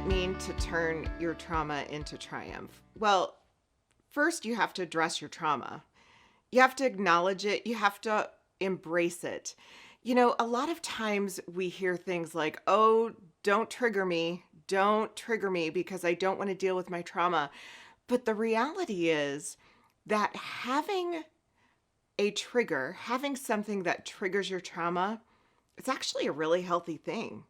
it mean to turn your trauma into triumph? Well, first you have to address your trauma. You have to acknowledge it. You have to embrace it. A lot of times we hear things like, oh, don't trigger me. Don't trigger me because I don't want to deal with my trauma. But the reality is that having a trigger, having something that triggers your trauma, it's actually a really healthy thing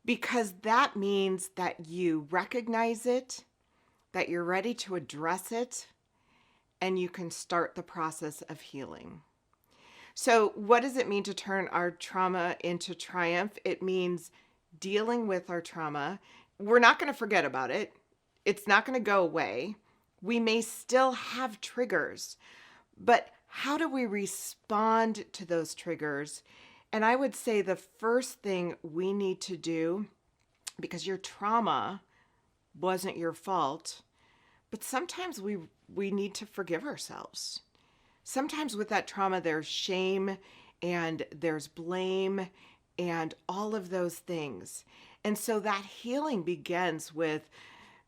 because that means that you recognize it, that you're ready to address it, and you can start the process of healing. So, what does it mean to turn our trauma into triumph? It means dealing with our trauma. We're not going to forget about it. It's not going to go away. We may still have triggers, but how do we respond to those triggers? And I would say the first thing we need to do, because your trauma wasn't your fault, but sometimes we need to forgive ourselves. Sometimes with that trauma, there's shame and there's blame and all of those things. And so that healing begins with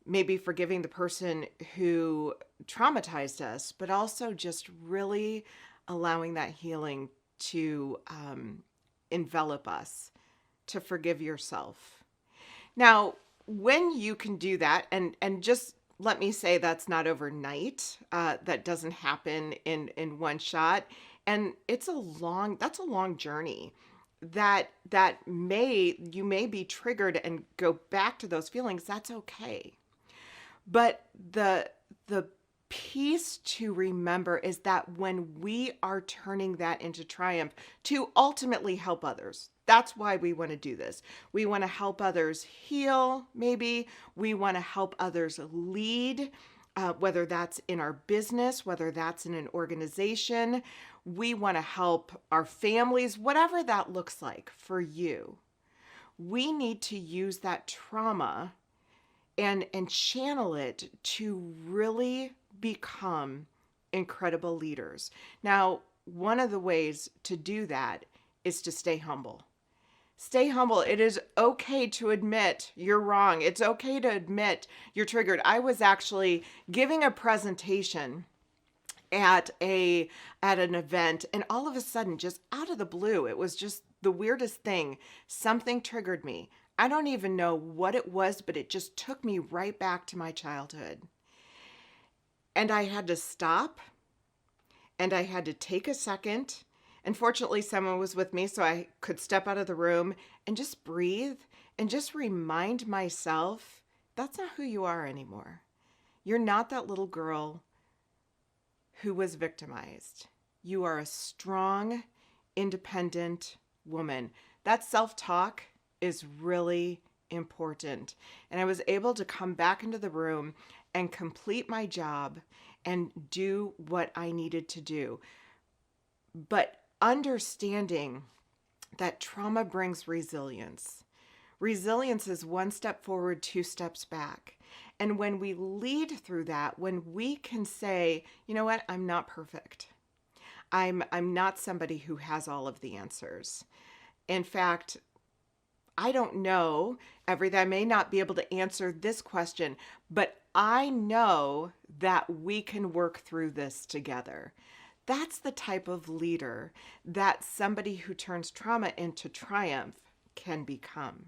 maybe forgiving the person who traumatized us, but also just really allowing that healing to envelop us, to forgive yourself. Now, when you can do that, and just let me say that's not overnight. That doesn't happen in one shot, and that's a long journey. You may be triggered and go back to those feelings. That's okay. But the piece to remember is that when we are turning that into triumph to ultimately help others, that's why we want to do this. We want to help others heal, maybe. We want to help others lead, whether that's in our business, whether that's in an organization. We want to help our families, whatever that looks like for you. We need to use that trauma and channel it to really become incredible leaders. Now, one of the ways to do that is to stay humble. Stay humble. It is okay to admit you're wrong. It's okay to admit you're triggered. I was actually giving a presentation at an event, and all of a sudden, just out of the blue, it was just the weirdest thing. Something triggered me. I don't even know what it was, but it just took me right back to my childhood. And I had to stop, and I had to take a second. And fortunately, someone was with me, so I could step out of the room and just breathe and just remind myself, that's not who you are anymore. You're not that little girl who was victimized. You are a strong, independent woman. That self-talk is really important. And I was able to come back into the room and complete my job and do what I needed to do. But understanding that trauma brings resilience. Resilience is one step forward, two steps back. And when we lead through that, when we can say, you know what, I'm not perfect. I'm not somebody who has all of the answers. In fact, I don't know everything. I may not be able to answer this question, but I know that we can work through this together. That's the type of leader that somebody who turns trauma into triumph can become.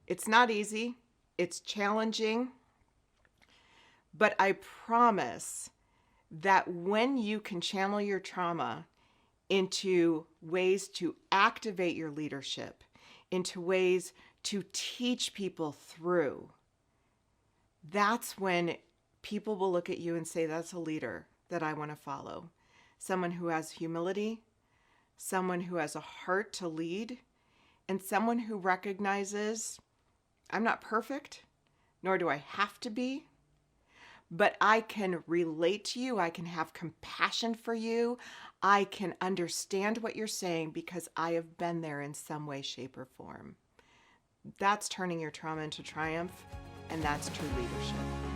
It's not easy. It's challenging. But I promise that when you can channel your trauma into ways to activate your leadership, into ways to teach people through, that's when people will look at you and say, that's a leader that I want to follow. Someone who has humility, someone who has a heart to lead, and someone who recognizes, I'm not perfect, nor do I have to be, but I can relate to you. I can have compassion for you. I can understand what you're saying because I have been there in some way, shape, or form. That's turning your trauma into triumph, and that's true leadership.